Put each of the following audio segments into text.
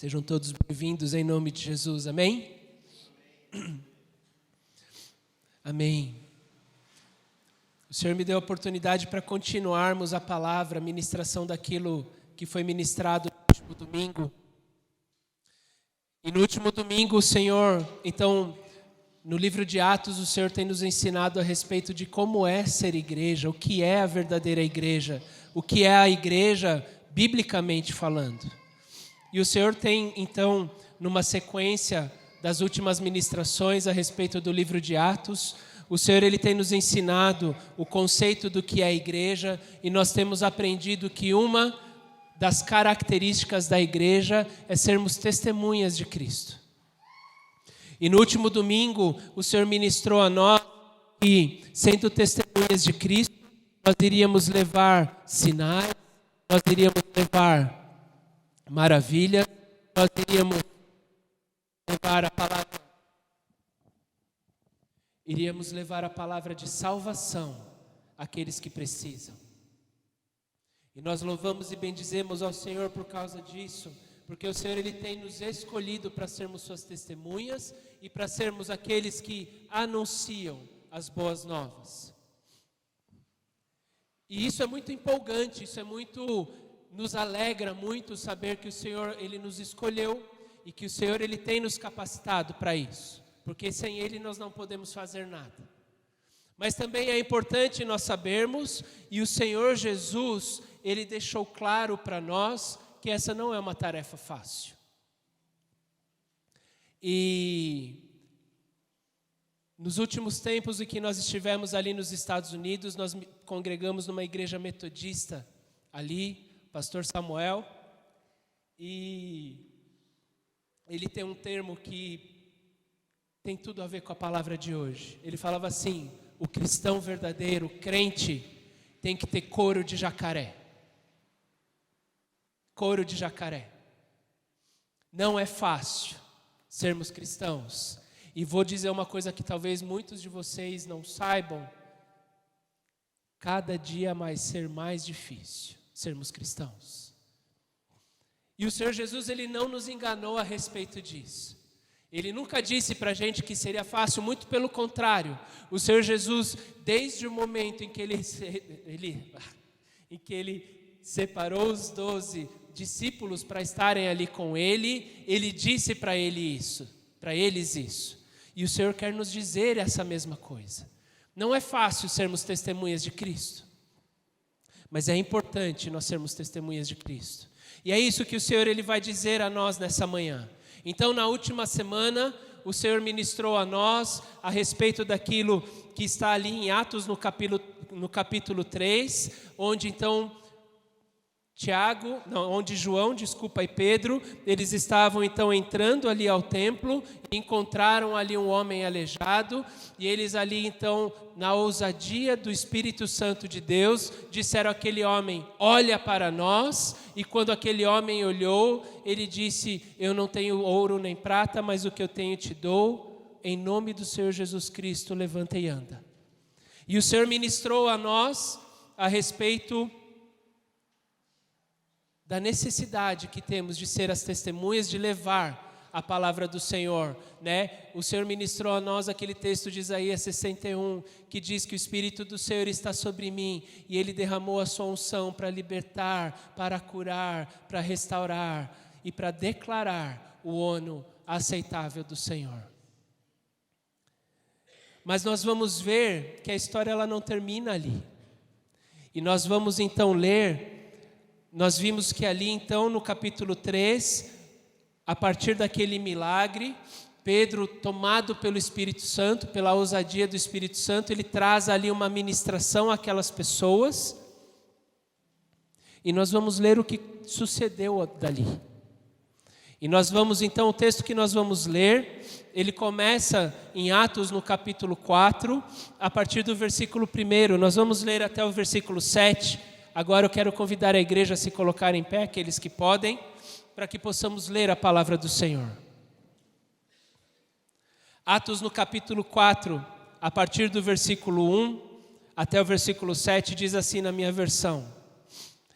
Sejam todos bem-vindos em nome de Jesus, amém? Amém. O Senhor me deu a oportunidade para continuarmos a palavra, a ministração daquilo que foi ministrado no último domingo. E no último domingo o Senhor, então, no livro de Atos, o Senhor tem nos ensinado a respeito de como é ser igreja, o que é a verdadeira igreja, o que é a igreja biblicamente falando. E o Senhor tem, então, numa sequência das últimas ministrações a respeito do livro de Atos, o Senhor ele tem nos ensinado o conceito do que é a igreja, e nós temos aprendido que uma das características da igreja é sermos testemunhas de Cristo. E no último domingo, o Senhor ministrou a nós que, sendo testemunhas de Cristo, nós iríamos levar sinais, nós iríamos levar maravilha, nós iríamos levar a palavra de salvação àqueles que precisam. E nós louvamos e bendizemos ao Senhor por causa disso, porque o Senhor ele tem nos escolhido para sermos suas testemunhas e para sermos aqueles que anunciam as boas novas. E isso é muito empolgante, nos alegra muito saber que o Senhor ele nos escolheu e que o Senhor ele tem nos capacitado para isso, porque sem Ele nós não podemos fazer nada. Mas também é importante nós sabermos, e o Senhor Jesus, Ele deixou claro para nós que essa não é uma tarefa fácil. E nos últimos tempos em que nós estivemos ali nos Estados Unidos, nós congregamos numa igreja metodista ali, pastor Samuel, e ele tem um termo que tem tudo a ver com a palavra de hoje. Ele falava assim: o cristão verdadeiro, o crente, tem que ter couro de jacaré. Couro de jacaré. Não é fácil sermos cristãos. E vou dizer uma coisa que talvez muitos de vocês não saibam: cada dia vai ser mais difícil sermos cristãos. E o Senhor Jesus, Ele não nos enganou a respeito disso. Ele nunca disse para a gente que seria fácil, muito pelo contrário. O Senhor Jesus, desde o momento em que Ele separou os 12 discípulos para estarem ali com Ele, Ele disse para eles isso. E o Senhor quer nos dizer essa mesma coisa. Não é fácil sermos testemunhas de Cristo, mas é importante nós sermos testemunhas de Cristo. E é isso que o Senhor ele vai dizer a nós nessa manhã. Então, na última semana, o Senhor ministrou a nós a respeito daquilo que está ali em Atos, no capítulo 3, onde então João e Pedro, eles estavam então entrando ali ao templo e encontraram ali um homem aleijado, e eles ali então, na ousadia do Espírito Santo de Deus, disseram àquele homem: olha para nós. E quando aquele homem olhou, ele disse: eu não tenho ouro nem prata, mas o que eu tenho te dou, em nome do Senhor Jesus Cristo, levanta e anda. E o Senhor ministrou a nós a respeito da necessidade que temos de ser as testemunhas, de levar a palavra do Senhor, né? O Senhor ministrou a nós aquele texto de Isaías 61, que diz que o Espírito do Senhor está sobre mim, e Ele derramou a sua unção para libertar, para curar, para restaurar e para declarar o ano aceitável do Senhor. Mas nós vamos ver que a história ela não termina ali. E nós vamos então ler. Nós vimos que ali então no capítulo 3, a partir daquele milagre, Pedro, tomado pelo Espírito Santo, pela ousadia do Espírito Santo, ele traz ali uma ministração àquelas pessoas. E nós vamos ler o que sucedeu dali. E nós vamos então, o texto que nós vamos ler, ele começa em Atos no capítulo 4, a partir do versículo 1. Nós vamos ler até o versículo 7. Agora eu quero convidar a igreja a se colocar em pé, aqueles que podem, para que possamos ler a palavra do Senhor. Atos no capítulo 4, a partir do versículo 1 até o versículo 7, diz assim na minha versão: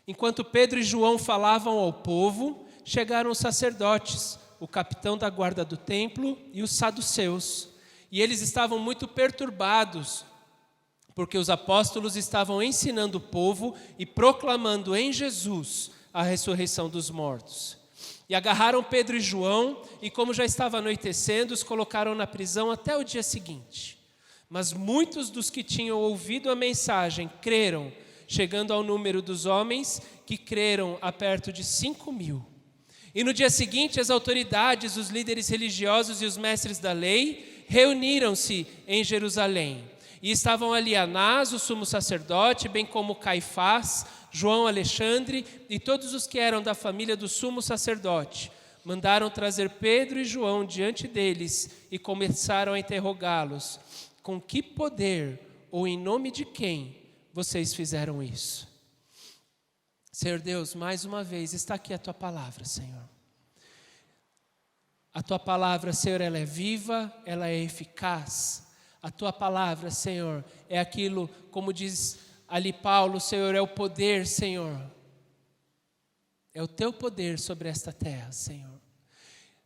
enquanto Pedro e João falavam ao povo, chegaram os sacerdotes, o capitão da guarda do templo e os saduceus. E eles estavam muito perturbados, porque os apóstolos estavam ensinando o povo e proclamando em Jesus a ressurreição dos mortos. E agarraram Pedro e João, e como já estava anoitecendo, os colocaram na prisão até o dia seguinte. Mas muitos dos que tinham ouvido a mensagem creram, chegando ao número dos homens que creram a perto de 5.000. E no dia seguinte, as autoridades, os líderes religiosos e os mestres da lei reuniram-se em Jerusalém. E estavam ali Anás, o sumo sacerdote, bem como Caifás, João Alexandre e todos os que eram da família do sumo sacerdote. Mandaram trazer Pedro e João diante deles e começaram a interrogá-los. Com que poder ou em nome de quem vocês fizeram isso? Senhor Deus, mais uma vez está aqui a Tua palavra, Senhor. A Tua palavra, Senhor, ela é viva, ela é eficaz. A Tua palavra, Senhor, é aquilo, como diz ali Paulo, Senhor, é o poder, Senhor. É o Teu poder sobre esta terra, Senhor.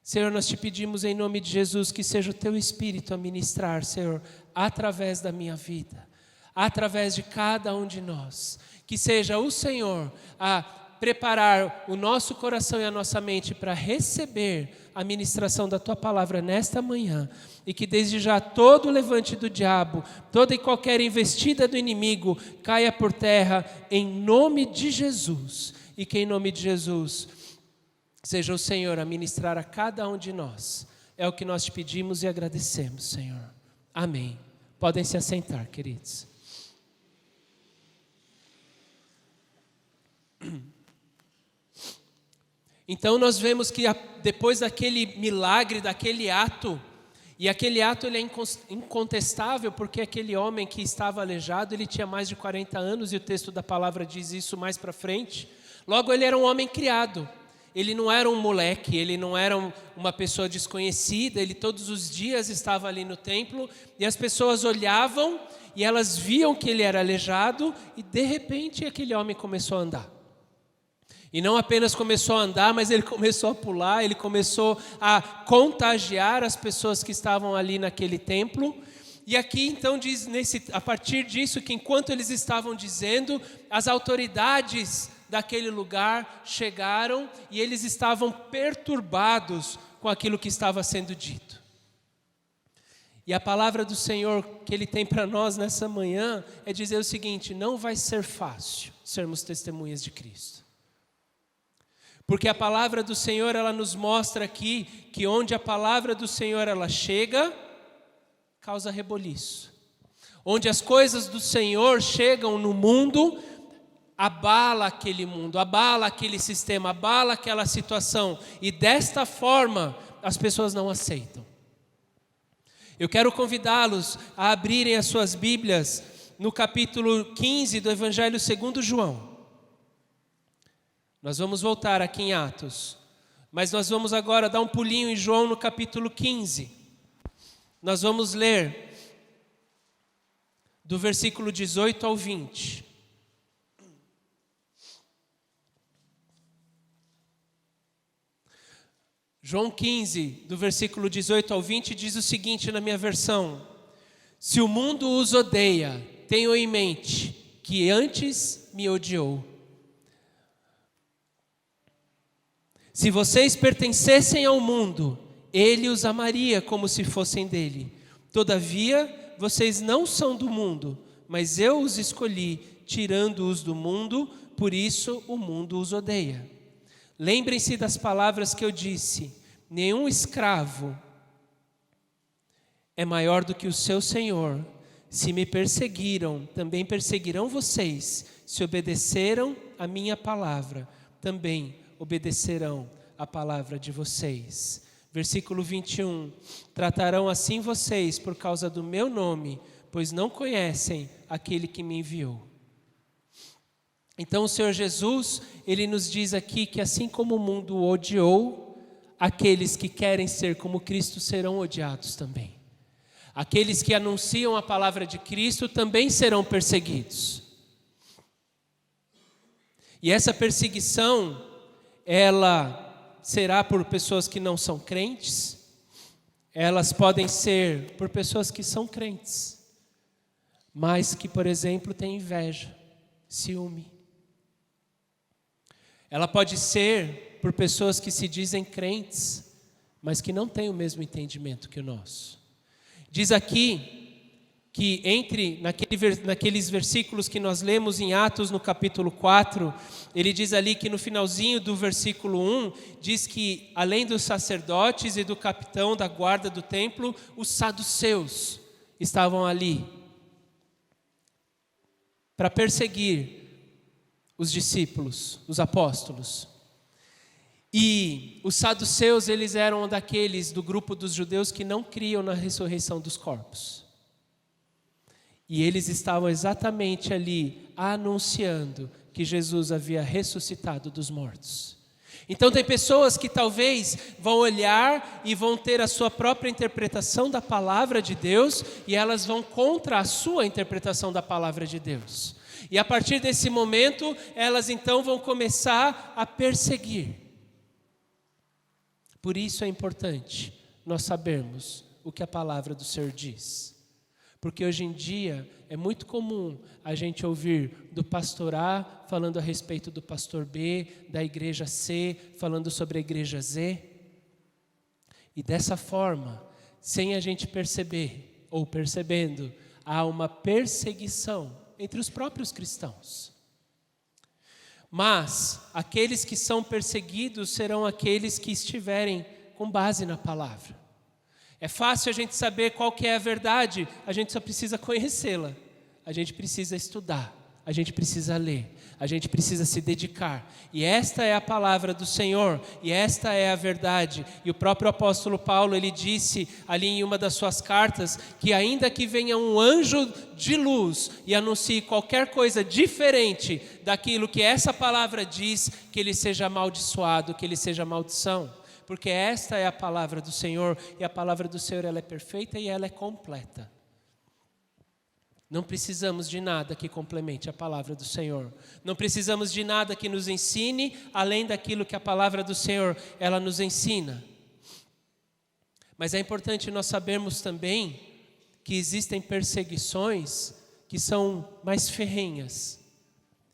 Senhor, nós te pedimos em nome de Jesus que seja o Teu Espírito a ministrar, Senhor, através da minha vida, através de cada um de nós. Que seja o Senhor a preparar o nosso coração e a nossa mente para receber a ministração da Tua palavra nesta manhã. E que desde já todo o levante do diabo, toda e qualquer investida do inimigo caia por terra em nome de Jesus. E que em nome de Jesus seja o Senhor a ministrar a cada um de nós. É o que nós te pedimos e agradecemos, Senhor. Amém. Podem se assentar, queridos. Então nós vemos que depois daquele milagre, daquele ato, e aquele ato ele é incontestável, porque aquele homem que estava aleijado, ele tinha mais de 40 anos, e o texto da palavra diz isso mais para frente. Logo ele era um homem criado, ele não era um moleque, ele não era uma pessoa desconhecida, ele todos os dias estava ali no templo, e as pessoas olhavam, e elas viam que ele era aleijado, e de repente aquele homem começou a andar. E não apenas começou a andar, mas ele começou a pular, ele começou a contagiar as pessoas que estavam ali naquele templo. E aqui então diz, a partir disso, que enquanto eles estavam dizendo, as autoridades daquele lugar chegaram e eles estavam perturbados com aquilo que estava sendo dito. E a palavra do Senhor que Ele tem para nós nessa manhã é dizer o seguinte: não vai ser fácil sermos testemunhas de Cristo. Porque a palavra do Senhor, ela nos mostra aqui que onde a palavra do Senhor ela chega, causa reboliço. Onde as coisas do Senhor chegam no mundo, abala aquele mundo, abala aquele sistema, abala aquela situação. E desta forma, as pessoas não aceitam. Eu quero convidá-los a abrirem as suas Bíblias no capítulo 15 do Evangelho segundo João. Nós vamos voltar aqui em Atos, mas nós vamos agora dar um pulinho em João no capítulo 15. Nós vamos ler do versículo 18 ao 20. João 15, do versículo 18 ao 20, diz o seguinte na minha versão: se o mundo os odeia, tenham em mente que antes me odiou. Se vocês pertencessem ao mundo, ele os amaria como se fossem dele. Todavia, vocês não são do mundo, mas eu os escolhi, tirando-os do mundo, por isso o mundo os odeia. Lembrem-se das palavras que eu disse: nenhum escravo é maior do que o seu senhor. Se me perseguiram, também perseguirão vocês. Se obedeceram a minha palavra, também obedecerão a palavra de vocês. Versículo 21. Tratarão assim vocês por causa do meu nome, pois não conhecem aquele que me enviou. Então o Senhor Jesus, Ele nos diz aqui que assim como o mundo odiou, aqueles que querem ser como Cristo serão odiados também. Aqueles que anunciam a palavra de Cristo também serão perseguidos. E essa perseguição, ela será por pessoas que não são crentes, elas podem ser por pessoas que são crentes, mas que, por exemplo, têm inveja, ciúme. Ela pode ser por pessoas que se dizem crentes, mas que não têm o mesmo entendimento que o nosso. Diz aqui que naqueles versículos que nós lemos em Atos no capítulo 4, ele diz ali que no finalzinho do versículo 1, diz que além dos sacerdotes e do capitão da guarda do templo, os saduceus estavam ali para perseguir os discípulos, os apóstolos. E os saduceus, eles eram daqueles do grupo dos judeus que não criam na ressurreição dos corpos. E eles estavam exatamente ali anunciando que Jesus havia ressuscitado dos mortos. Então tem pessoas que talvez vão olhar e vão ter a sua própria interpretação da palavra de Deus, e elas vão contra a sua interpretação da palavra de Deus. E a partir desse momento, elas então vão começar a perseguir. Por isso é importante nós sabermos o que a palavra do Senhor diz. Porque hoje em dia é muito comum a gente ouvir do pastor A falando a respeito do pastor B, da igreja C falando sobre a igreja Z. E dessa forma, sem a gente perceber ou percebendo, há uma perseguição entre os próprios cristãos. Mas aqueles que são perseguidos serão aqueles que estiverem com base na palavra. É fácil a gente saber qual que é a verdade, a gente só precisa conhecê-la. A gente precisa estudar, a gente precisa ler, a gente precisa se dedicar. E esta é a palavra do Senhor, e esta é a verdade. E o próprio apóstolo Paulo, ele disse ali em uma das suas cartas, que ainda que venha um anjo de luz e anuncie qualquer coisa diferente daquilo que essa palavra diz, que ele seja amaldiçoado, que ele seja maldição. Porque esta é a palavra do Senhor, e a palavra do Senhor ela é perfeita e ela é completa. Não precisamos de nada que complemente a palavra do Senhor. Não precisamos de nada que nos ensine, além daquilo que a palavra do Senhor ela nos ensina. Mas é importante nós sabermos também que existem perseguições que são mais ferrenhas.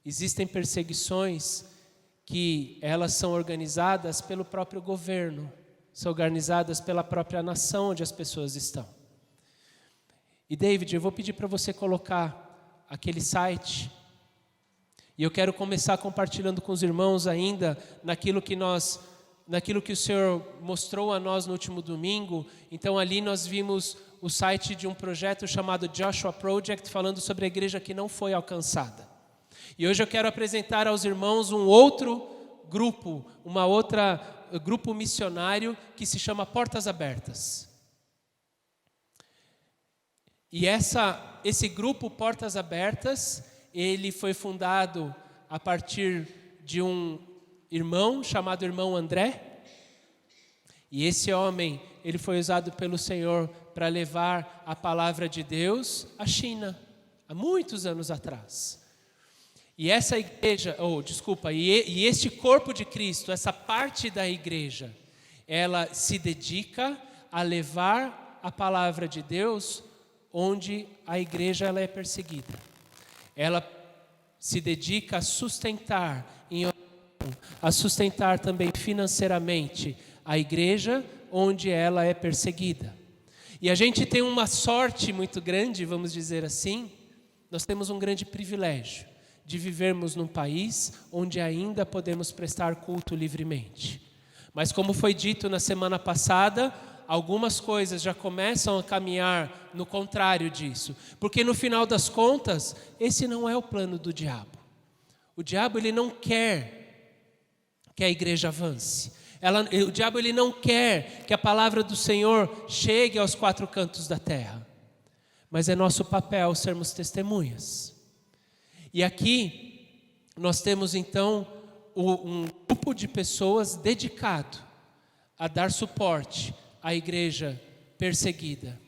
Existem perseguições que elas são organizadas pelo próprio governo, são organizadas pela própria nação onde as pessoas estão. E David, eu vou pedir para você colocar aquele site, e eu quero começar compartilhando com os irmãos ainda naquilo que o Senhor mostrou a nós no último domingo. Então ali nós vimos o site de um projeto chamado Joshua Project, falando sobre a igreja que não foi alcançada. E hoje eu quero apresentar aos irmãos um outro grupo, grupo missionário que se chama Portas Abertas. E esse grupo Portas Abertas, ele foi fundado a partir de um irmão chamado irmão André. E esse homem, ele foi usado pelo Senhor para levar a palavra de Deus à China, há muitos anos atrás. E essa igreja, e este corpo de Cristo, essa parte da igreja, ela se dedica a levar a palavra de Deus onde a igreja ela é perseguida. Ela se dedica a sustentar também financeiramente a igreja onde ela é perseguida. E a gente tem uma sorte muito grande, vamos dizer assim, nós temos um grande privilégio de vivermos num país onde ainda podemos prestar culto livremente. Mas como foi dito na semana passada, algumas coisas já começam a caminhar no contrário disso. Porque no final das contas, esse não é o plano do diabo. O diabo ele não quer que a igreja avance. O diabo ele não quer que a palavra do Senhor chegue aos quatro cantos da terra. Mas é nosso papel sermos testemunhas. E aqui nós temos então um grupo de pessoas dedicado a dar suporte à igreja perseguida.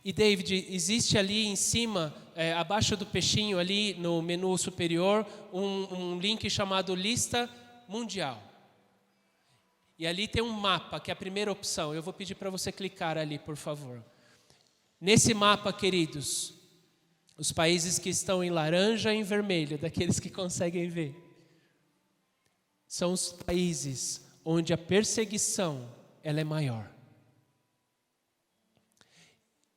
E David, existe ali em cima, abaixo do peixinho ali no menu superior, um link chamado Lista Mundial. E ali tem um mapa, que é a primeira opção. Eu vou pedir para você clicar ali, por favor. Nesse mapa, queridos, os países que estão em laranja e em vermelho, daqueles que conseguem ver, são os países onde a perseguição ela é maior.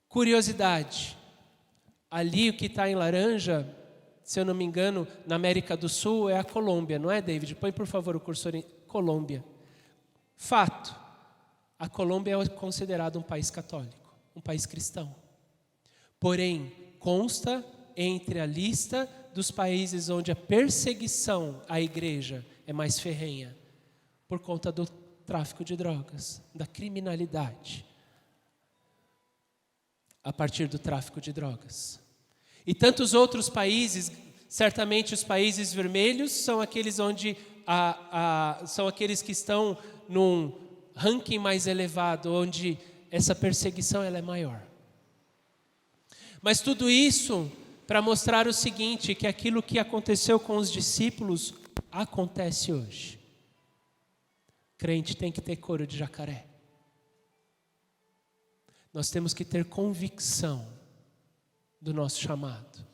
Curiosidade, ali o que está em laranja, se eu não me engano, na América do Sul é a Colômbia, não é, David? Põe por favor o cursor em Colômbia. Fato, a Colômbia é considerada um país católico, um país cristão. Porém, consta entre a lista dos países onde a perseguição à igreja é mais ferrenha, por conta do tráfico de drogas, da criminalidade, a partir do tráfico de drogas. E tantos outros países, certamente os países vermelhos são aqueles onde são aqueles que estão num ranking mais elevado, onde essa perseguição ela é maior. Mas tudo isso para mostrar o seguinte, que aquilo que aconteceu com os discípulos acontece hoje. Crente tem que ter couro de jacaré. Nós temos que ter convicção do nosso chamado.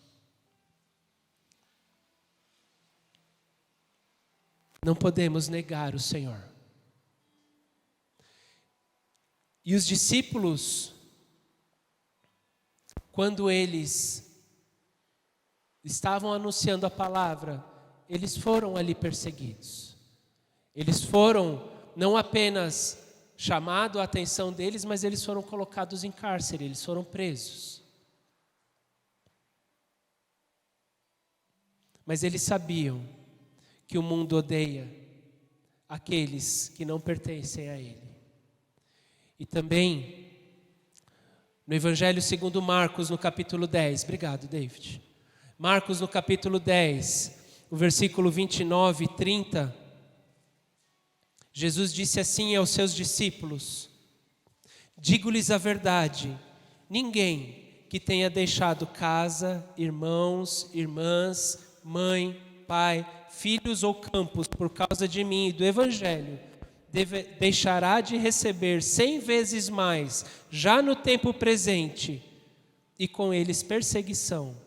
Não podemos negar o Senhor. E os discípulos, quando eles estavam anunciando a palavra, eles foram ali perseguidos. Eles foram não apenas chamado a atenção deles, mas eles foram colocados em cárcere, eles foram presos. Mas eles sabiam que o mundo odeia aqueles que não pertencem a ele. E também, no Evangelho segundo Marcos, no capítulo 10, obrigado, David. Marcos, no capítulo 10, o versículo 29 e 30, Jesus disse assim aos seus discípulos: digo-lhes a verdade, ninguém que tenha deixado casa, irmãos, irmãs, mãe, pai, filhos ou campos por causa de mim e do Evangelho, deixará de receber 100 vezes mais, já no tempo presente, e com eles perseguição,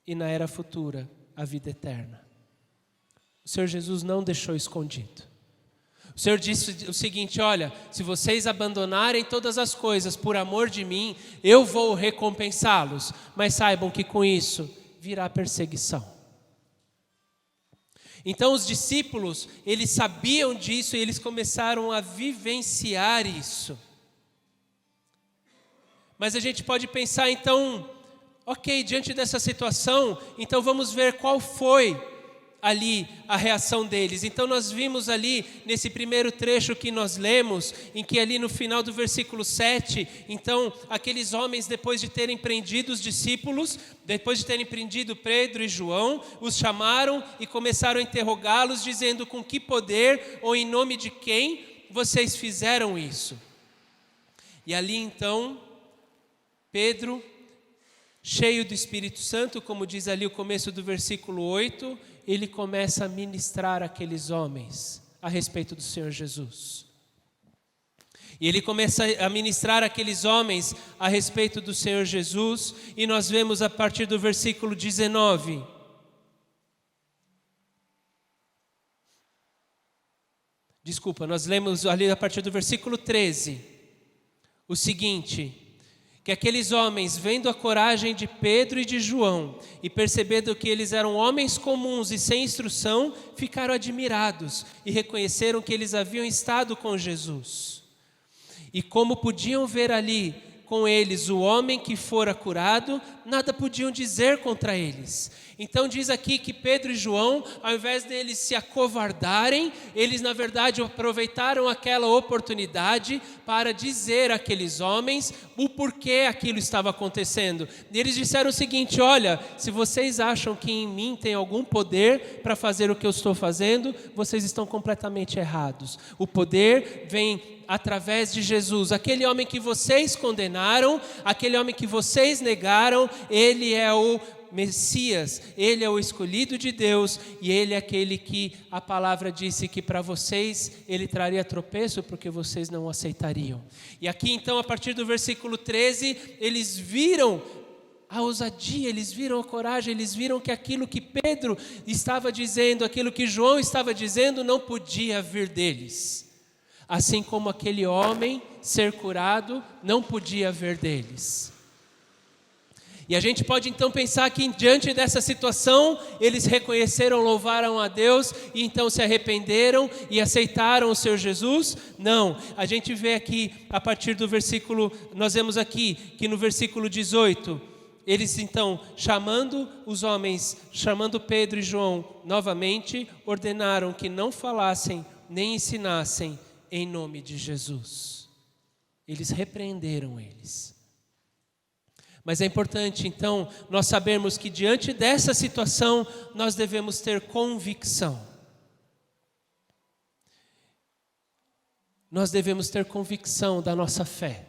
e na era futura a vida eterna. O Senhor Jesus não deixou escondido. O Senhor disse o seguinte: olha, se vocês abandonarem todas as coisas por amor de mim, eu vou recompensá-los, mas saibam que com isso virá perseguição. Então os discípulos, eles sabiam disso e eles começaram a vivenciar isso. Mas a gente pode pensar então, ok, diante dessa situação, então vamos ver qual foi ali a reação deles. Então nós vimos ali, nesse primeiro trecho que nós lemos, em que ali no final do versículo 7, então aqueles homens, depois de terem prendido os discípulos, depois de terem prendido Pedro e João, os chamaram e começaram a interrogá-los, dizendo: com que poder ou em nome de quem vocês fizeram isso? E ali então, Pedro, cheio do Espírito Santo, como diz ali o começo do versículo 8, ele começa a ministrar aqueles homens a respeito do Senhor Jesus. E ele começa a ministrar aqueles homens a respeito do Senhor Jesus, e nós vemos a partir do versículo 19. Desculpa, nós lemos ali a partir do versículo 13, o seguinte: que aqueles homens, vendo a coragem de Pedro e de João, e percebendo que eles eram homens comuns e sem instrução, ficaram admirados e reconheceram que eles haviam estado com Jesus. E como podiam ver ali com eles o homem que fora curado, nada podiam dizer contra eles. Então diz aqui que Pedro e João, ao invés deles se acovardarem, eles na verdade aproveitaram aquela oportunidade para dizer àqueles homens o porquê aquilo estava acontecendo. E eles disseram o seguinte: olha, se vocês acham que em mim tem algum poder para fazer o que eu estou fazendo, vocês estão completamente errados. O poder vem através de Jesus. Aquele homem que vocês condenaram, aquele homem que vocês negaram, ele é o Messias, Ele é o escolhido de Deus e Ele é aquele que a palavra disse que para vocês Ele traria tropeço porque vocês não aceitariam. E aqui então, a partir do versículo 13, eles viram a ousadia, eles viram a coragem, eles viram que aquilo que Pedro estava dizendo, aquilo que João estava dizendo não podia vir deles. Assim como aquele homem ser curado não podia vir deles. E a gente pode então pensar que diante dessa situação, eles reconheceram, louvaram a Deus e então se arrependeram e aceitaram o Senhor Jesus? Não, a gente vê aqui a partir do versículo, nós vemos aqui que no versículo 18, eles então chamando os homens, chamando Pedro e João novamente, ordenaram que não falassem nem ensinassem em nome de Jesus. Eles repreenderam eles. Mas é importante, então, nós sabermos que diante dessa situação, nós devemos ter convicção. Nós devemos ter convicção da nossa fé.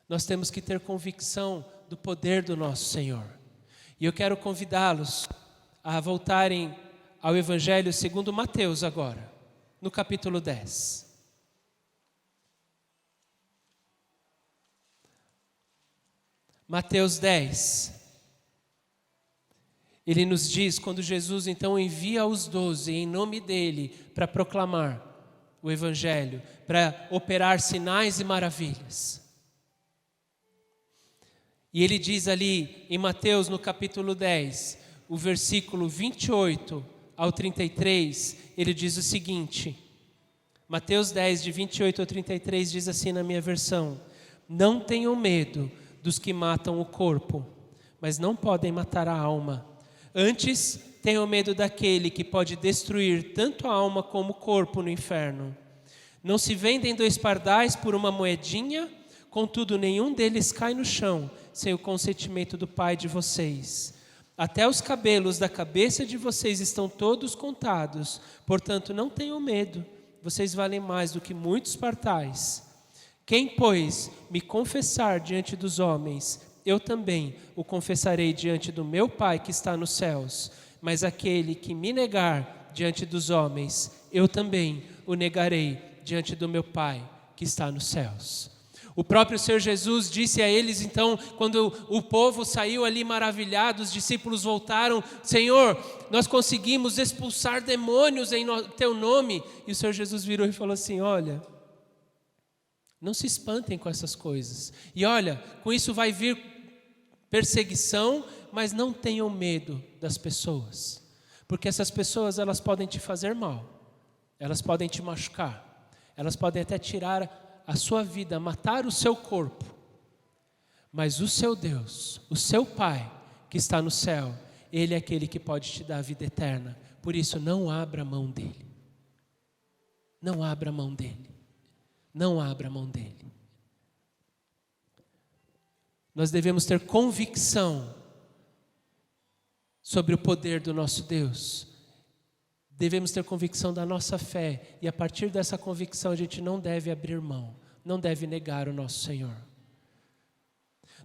Nós temos que ter convicção do poder do nosso Senhor. E eu quero convidá-los a voltarem ao Evangelho segundo Mateus agora, no capítulo 10. Mateus 10, ele nos diz, quando Jesus então envia os 12 em nome dele para proclamar o Evangelho, para operar sinais e maravilhas. E ele diz ali em Mateus no capítulo 10, o versículo 28 ao 33, ele diz o seguinte, Mateus 10, de 28 ao 33 diz assim na minha versão, não tenham medo dos que matam o corpo, mas não podem matar a alma. Antes, tenham medo daquele que pode destruir tanto a alma como o corpo no inferno. Não se vendem 2 pardais por uma moedinha, contudo nenhum deles cai no chão, sem o consentimento do Pai de vocês. Até os cabelos da cabeça de vocês estão todos contados, portanto não tenham medo, vocês valem mais do que muitos pardais. Quem, pois, me confessar diante dos homens, eu também o confessarei diante do meu Pai que está nos céus. Mas aquele que me negar diante dos homens, eu também o negarei diante do meu Pai que está nos céus. O próprio Senhor Jesus disse a eles, então, quando o povo saiu ali maravilhado, os discípulos voltaram, Senhor, nós conseguimos expulsar demônios em teu nome. E o Senhor Jesus virou e falou assim, olha, não se espantem com essas coisas. E olha, com isso vai vir perseguição, mas não tenham medo das pessoas. Porque essas pessoas, elas podem te fazer mal. Elas podem te machucar. Elas podem até tirar a sua vida, matar o seu corpo. Mas o seu Deus, o seu Pai, que está no céu, Ele é aquele que pode te dar a vida eterna. Por isso, não abra mão dEle. Não abra mão dEle. Não abra mão dele. Nós devemos ter convicção sobre o poder do nosso Deus. Devemos ter convicção da nossa fé. E a partir dessa convicção a gente não deve abrir mão. Não deve negar o nosso Senhor.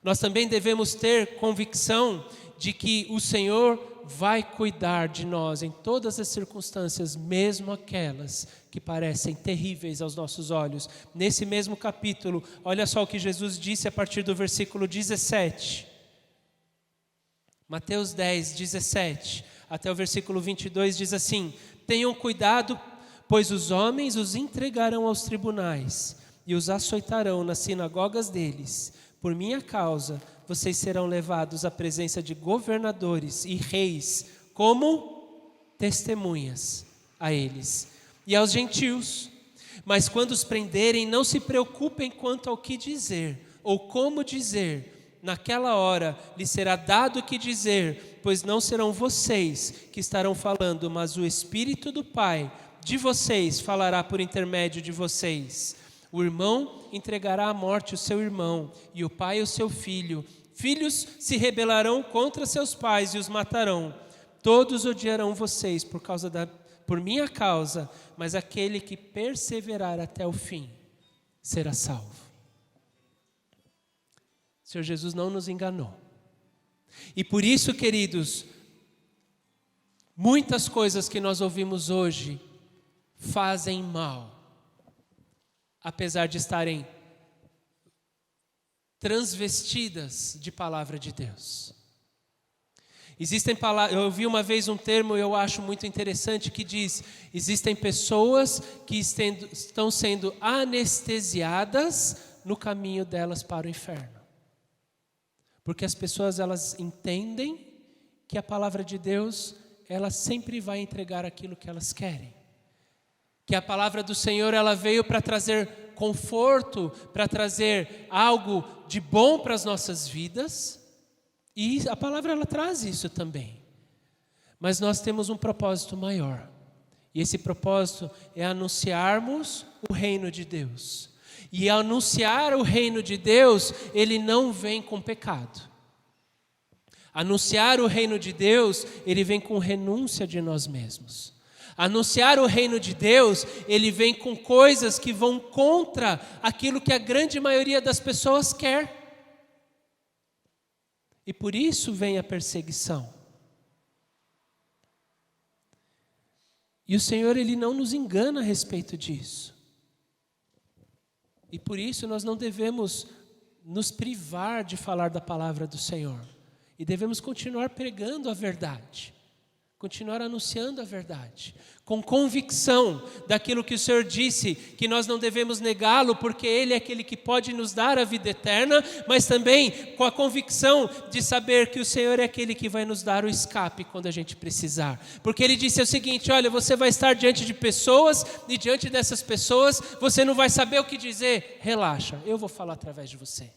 Nós também devemos ter convicção de que o Senhor vai cuidar de nós em todas as circunstâncias, mesmo aquelas que parecem terríveis aos nossos olhos. Nesse mesmo capítulo, olha só o que Jesus disse a partir do versículo 17. Mateus 10, 17, até o versículo 22 diz assim, tenham cuidado, pois os homens os entregarão aos tribunais e os açoitarão nas sinagogas deles. Por minha causa, vocês serão levados à presença de governadores e reis, como testemunhas a eles e aos gentios. Mas quando os prenderem, não se preocupem quanto ao que dizer ou como dizer. Naquela hora lhes será dado o que dizer, pois não serão vocês que estarão falando, mas o Espírito do Pai de vocês falará por intermédio de vocês. O irmão entregará à morte o seu irmão, e o pai o seu filho. Filhos se rebelarão contra seus pais e os matarão. Todos odiarão vocês por minha causa, mas aquele que perseverar até o fim será salvo. O Senhor Jesus não nos enganou. E por isso, queridos, muitas coisas que nós ouvimos hoje fazem mal, apesar de estarem transvestidas de palavra de Deus. Existem palavras, eu ouvi uma vez um termo, eu acho muito interessante, que diz: existem pessoas que estão sendo anestesiadas no caminho delas para o inferno. Porque as pessoas, elas entendem que a palavra de Deus, ela sempre vai entregar aquilo que elas querem. Que a palavra do Senhor, ela veio para trazer conforto, para trazer algo de bom para as nossas vidas. E a palavra, ela traz isso também. Mas nós temos um propósito maior. E esse propósito é anunciarmos o reino de Deus. E anunciar o reino de Deus, ele não vem com pecado. Anunciar o reino de Deus, ele vem com renúncia de nós mesmos. Anunciar o reino de Deus, ele vem com coisas que vão contra aquilo que a grande maioria das pessoas quer. E por isso vem a perseguição. E o Senhor, ele não nos engana a respeito disso. E por isso nós não devemos nos privar de falar da palavra do Senhor. E devemos continuar pregando a verdade. Continuar anunciando a verdade, com convicção daquilo que o Senhor disse, que nós não devemos negá-lo, porque Ele é aquele que pode nos dar a vida eterna, mas também com a convicção de saber que o Senhor é aquele que vai nos dar o escape quando a gente precisar. Porque Ele disse o seguinte: olha, você vai estar diante de pessoas, e diante dessas pessoas, você não vai saber o que dizer. Relaxa, eu vou falar através de você.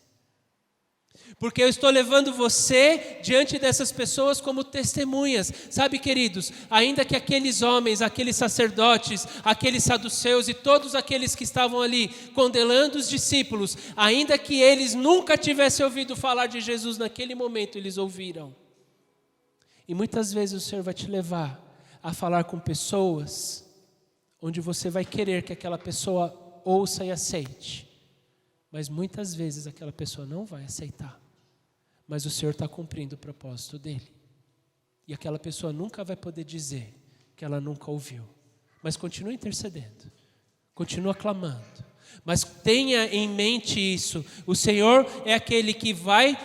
Porque eu estou levando você diante dessas pessoas como testemunhas. Sabe, queridos, ainda que aqueles homens, aqueles sacerdotes, aqueles saduceus e todos aqueles que estavam ali condenando os discípulos, ainda que eles nunca tivessem ouvido falar de Jesus naquele momento, eles ouviram. E muitas vezes o Senhor vai te levar a falar com pessoas onde você vai querer que aquela pessoa ouça e aceite. Mas muitas vezes aquela pessoa não vai aceitar. Mas o Senhor está cumprindo o propósito dele. E aquela pessoa nunca vai poder dizer que ela nunca ouviu. Mas continua intercedendo. Continua clamando. Mas tenha em mente isso. O Senhor é aquele que vai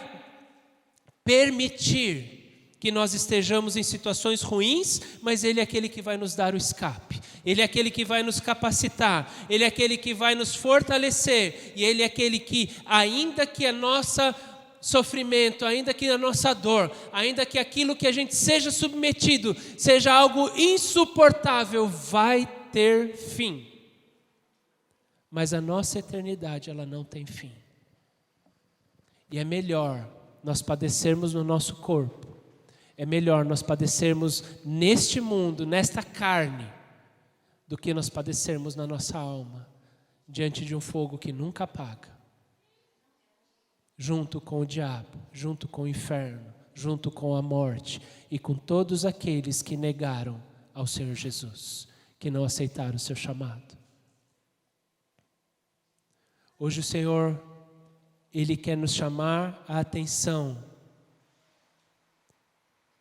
permitir que nós estejamos em situações ruins, mas Ele é aquele que vai nos dar o escape. Ele é aquele que vai nos capacitar. Ele é aquele que vai nos fortalecer. E Ele é aquele que, ainda que a nossa sofrimento, ainda que a nossa dor, ainda que aquilo que a gente seja submetido, seja algo insuportável, vai ter fim. Mas a nossa eternidade, ela não tem fim. E é melhor nós padecermos no nosso corpo. É melhor nós padecermos neste mundo, nesta carne, do que nós padecermos na nossa alma, diante de um fogo que nunca apaga. Junto com o diabo, junto com o inferno, junto com a morte e com todos aqueles que negaram ao Senhor Jesus, que não aceitaram o seu chamado. Hoje o Senhor, Ele quer nos chamar a atenção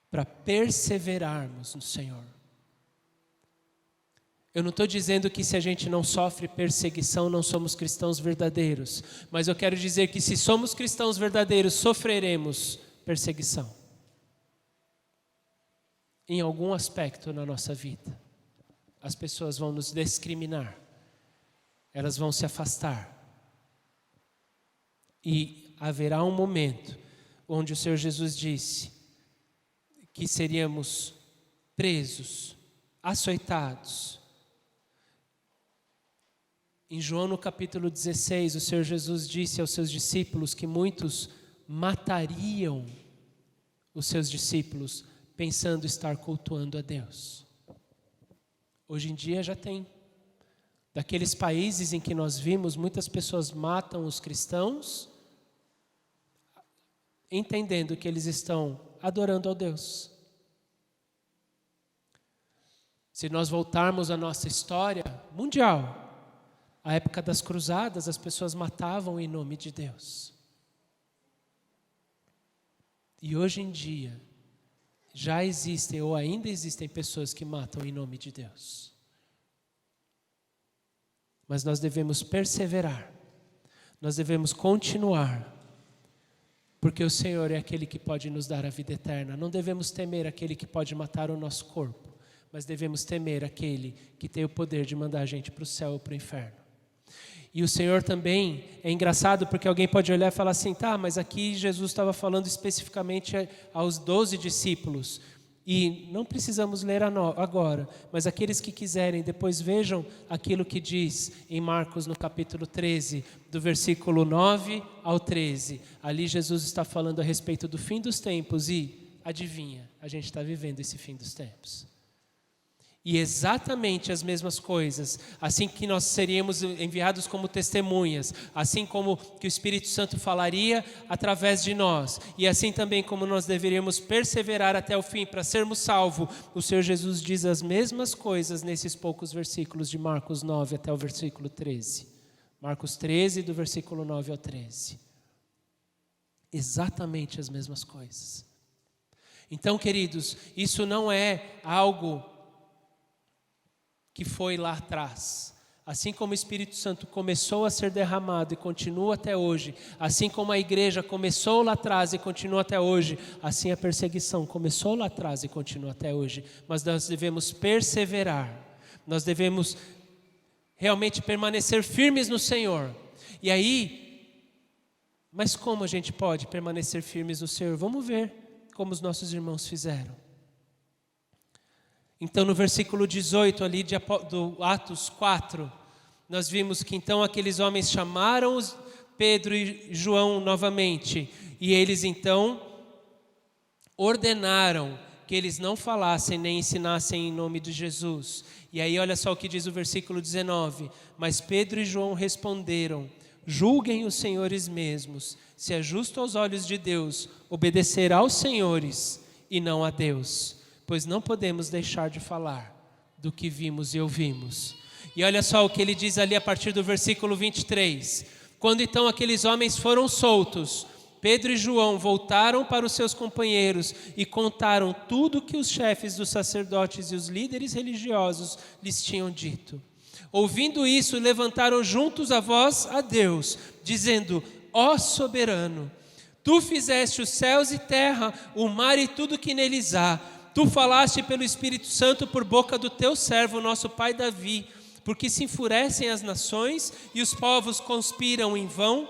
para perseverarmos no Senhor. Eu não estou dizendo que se a gente não sofre perseguição, não somos cristãos verdadeiros. Mas eu quero dizer que se somos cristãos verdadeiros, sofreremos perseguição. Em algum aspecto na nossa vida. As pessoas vão nos discriminar. Elas vão se afastar. E haverá um momento onde o Senhor Jesus disse que seríamos presos, açoitados. Em João no capítulo 16, o Senhor Jesus disse aos seus discípulos que muitos matariam os seus discípulos pensando estar cultuando a Deus. Hoje em dia já tem. Daqueles países em que nós vimos, muitas pessoas matam os cristãos entendendo que eles estão adorando ao Deus. Se nós voltarmos à nossa história mundial, a época das cruzadas, as pessoas matavam em nome de Deus. E hoje em dia, já existem ou ainda existem pessoas que matam em nome de Deus. Mas nós devemos perseverar, nós devemos continuar, porque o Senhor é aquele que pode nos dar a vida eterna. Não devemos temer aquele que pode matar o nosso corpo, mas devemos temer aquele que tem o poder de mandar a gente para o céu ou para o inferno. E o Senhor também, é engraçado porque alguém pode olhar e falar assim, tá, mas aqui Jesus estava falando especificamente aos 12 discípulos. E não precisamos ler agora, mas aqueles que quiserem, depois vejam aquilo que diz em Marcos no capítulo 13, do versículo 9 ao 13. Ali Jesus está falando a respeito do fim dos tempos e, adivinha, a gente está vivendo esse fim dos tempos. E exatamente as mesmas coisas, assim que nós seríamos enviados como testemunhas, assim como que o Espírito Santo falaria através de nós, e assim também como nós deveríamos perseverar até o fim para sermos salvos, o Senhor Jesus diz as mesmas coisas nesses poucos versículos de Marcos 9 até o versículo 13. Marcos 13, do versículo 9 ao 13. Exatamente as mesmas coisas. Então, queridos, isso não é algo que foi lá atrás. Assim como o Espírito Santo começou a ser derramado e continua até hoje, assim como a igreja começou lá atrás e continua até hoje, assim a perseguição começou lá atrás e continua até hoje. Mas nós devemos perseverar, nós devemos realmente permanecer firmes no Senhor. E aí, mas como a gente pode permanecer firmes no Senhor? Vamos ver como os nossos irmãos fizeram. Então no versículo 18 ali do Atos 4, nós vimos que então aqueles homens chamaram Pedro e João novamente, e eles então ordenaram que eles não falassem nem ensinassem em nome de Jesus. E aí olha só o que diz o versículo 19, mas Pedro e João responderam, julguem os senhores mesmos, se é justo aos olhos de Deus obedecer aos senhores e não a Deus. Pois não podemos deixar de falar do que vimos e ouvimos. E olha só o que ele diz ali a partir do versículo 23. Quando então aqueles homens foram soltos, Pedro e João voltaram para os seus companheiros e contaram tudo o que os chefes dos sacerdotes e os líderes religiosos lhes tinham dito. Ouvindo isso, levantaram juntos a voz a Deus, dizendo, ó soberano, tu fizeste os céus e terra, o mar e tudo que neles há. Tu falaste pelo Espírito Santo por boca do teu servo, nosso pai Davi, porque se enfurecem as nações e os povos conspiram em vão.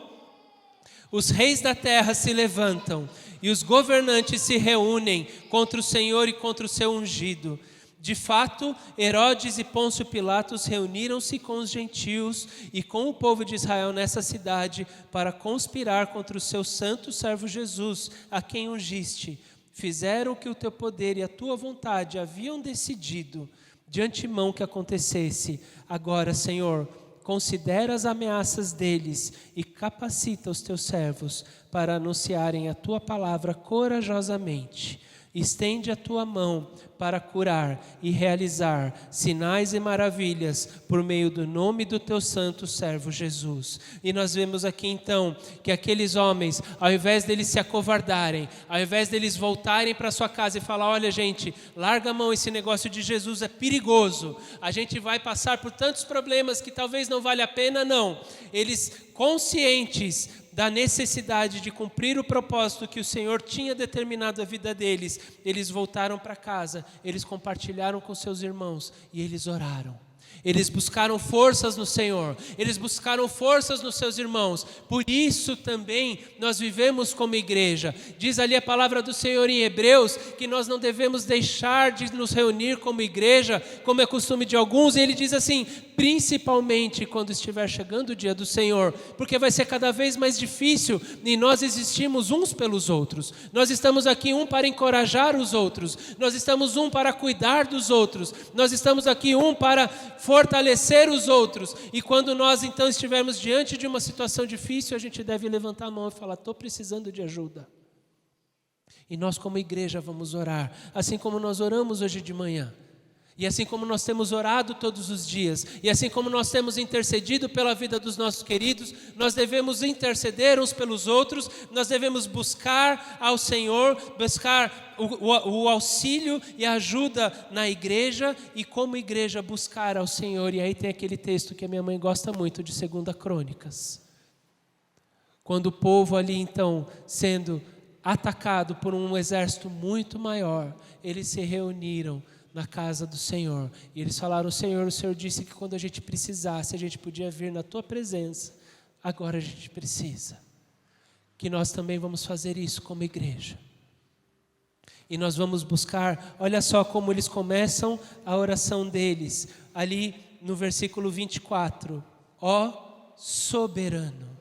Os reis da terra se levantam e os governantes se reúnem contra o Senhor e contra o seu ungido. De fato, Herodes e Pôncio Pilatos reuniram-se com os gentios e com o povo de Israel nessa cidade para conspirar contra o seu santo servo Jesus, a quem ungiste. Fizeram o que o teu poder e a tua vontade haviam decidido de antemão que acontecesse. Agora, Senhor, considera as ameaças deles e capacita os teus servos para anunciarem a tua palavra corajosamente. Estende a tua mão para curar e realizar sinais e maravilhas por meio do nome do teu santo servo Jesus. E nós vemos aqui então que aqueles homens, ao invés deles se acovardarem, ao invés deles voltarem para sua casa e falar, olha gente, larga a mão, esse negócio de Jesus é perigoso, a gente vai passar por tantos problemas que talvez não vale a pena, não. Eles conscientes da necessidade de cumprir o propósito que o Senhor tinha determinado a vida deles, eles voltaram para casa, eles compartilharam com seus irmãos e eles oraram. Eles buscaram forças no Senhor, eles buscaram forças nos seus irmãos. Por isso também nós vivemos como igreja. Diz ali a palavra do Senhor em Hebreus que nós não devemos deixar de nos reunir como igreja, como é costume de alguns. E ele diz assim, principalmente quando estiver chegando o dia do Senhor, porque vai ser cada vez mais difícil e nós existimos uns pelos outros. Nós estamos aqui um para encorajar os outros, nós estamos um para cuidar dos outros, nós estamos aqui um para fortalecer os outros. E quando nós então estivermos diante de uma situação difícil, a gente deve levantar a mão e falar, estou precisando de ajuda. E nós como igreja vamos orar, assim como nós oramos hoje de manhã. E assim como nós temos orado todos os dias, e assim como nós temos intercedido pela vida dos nossos queridos, nós devemos interceder uns pelos outros, nós devemos buscar ao Senhor, buscar o auxílio e a ajuda na igreja, e como igreja buscar ao Senhor. E aí tem aquele texto que a minha mãe gosta muito, de 2 Crônicas. Quando o povo ali então, sendo atacado por um exército muito maior, eles se reuniram na casa do Senhor, e eles falaram: Senhor, o Senhor disse que quando a gente precisasse, a gente podia vir na Tua presença, agora a gente precisa, que nós também vamos fazer isso como igreja, e nós vamos buscar. Olha só como eles começam a oração deles, ali no versículo 24, ó soberano.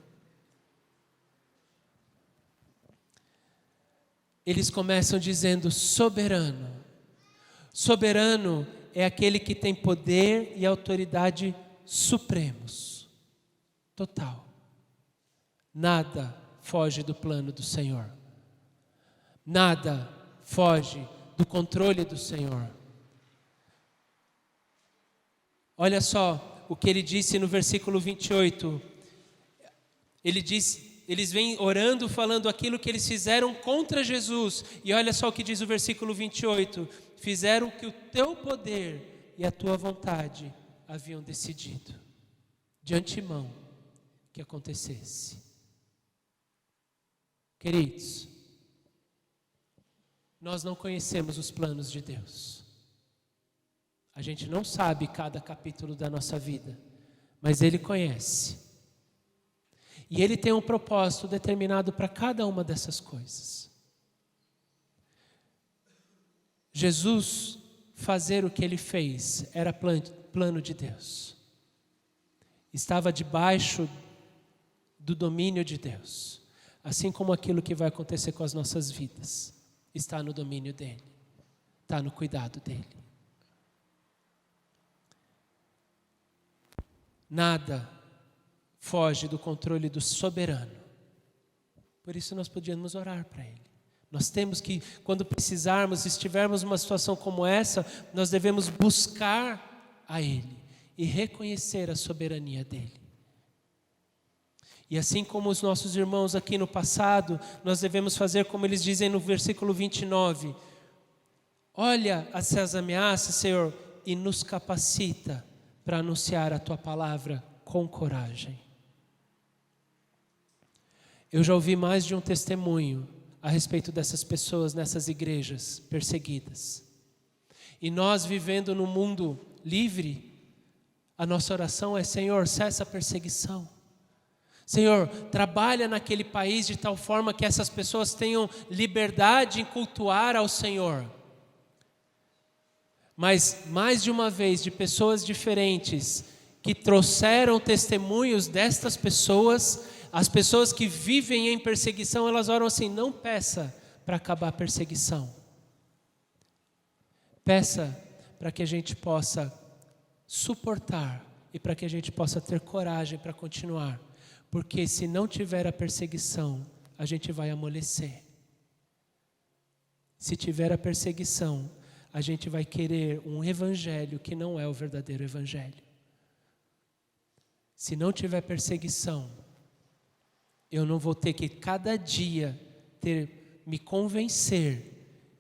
Eles começam dizendo: soberano. Soberano é aquele que tem poder e autoridade supremos, total. Nada foge do plano do Senhor. Nada foge do controle do Senhor. Olha só o que ele disse no versículo 28. Ele diz: eles vêm orando, falando aquilo que eles fizeram contra Jesus. E olha só o que diz o versículo 28. Fizeram o que o teu poder e a tua vontade haviam decidido de antemão que acontecesse. Queridos, nós não conhecemos os planos de Deus. A gente não sabe cada capítulo da nossa vida, mas Ele conhece. E Ele tem um propósito determinado para cada uma dessas coisas. Jesus fazer o que Ele fez era plano de Deus. Estava debaixo do domínio de Deus. Assim como aquilo que vai acontecer com as nossas vidas está no domínio dEle, está no cuidado dEle. Nada foge do controle do soberano. Por isso nós podíamos orar para Ele. Nós temos que, quando precisarmos, estivermos numa situação como essa, nós devemos buscar a Ele e reconhecer a soberania dEle. E assim como os nossos irmãos aqui no passado, nós devemos fazer como eles dizem no versículo 29. Olha essas ameaças, Senhor, e nos capacita para anunciar a Tua palavra com coragem. Eu já ouvi mais de um testemunho a respeito dessas pessoas nessas igrejas perseguidas. E nós, vivendo num mundo livre, a nossa oração é: Senhor, cessa a perseguição. Senhor, trabalha naquele país de tal forma que essas pessoas tenham liberdade em cultuar ao Senhor. Mas, mais de uma vez, de pessoas diferentes que trouxeram testemunhos destas pessoas, as pessoas que vivem em perseguição, elas oram assim: não peça para acabar a perseguição. Peça para que a gente possa suportar e para que a gente possa ter coragem para continuar. Porque se não tiver a perseguição, a gente vai amolecer. Se tiver a perseguição, a gente vai querer um evangelho que não é o verdadeiro evangelho. Se não tiver perseguição, eu não vou ter que cada dia me convencer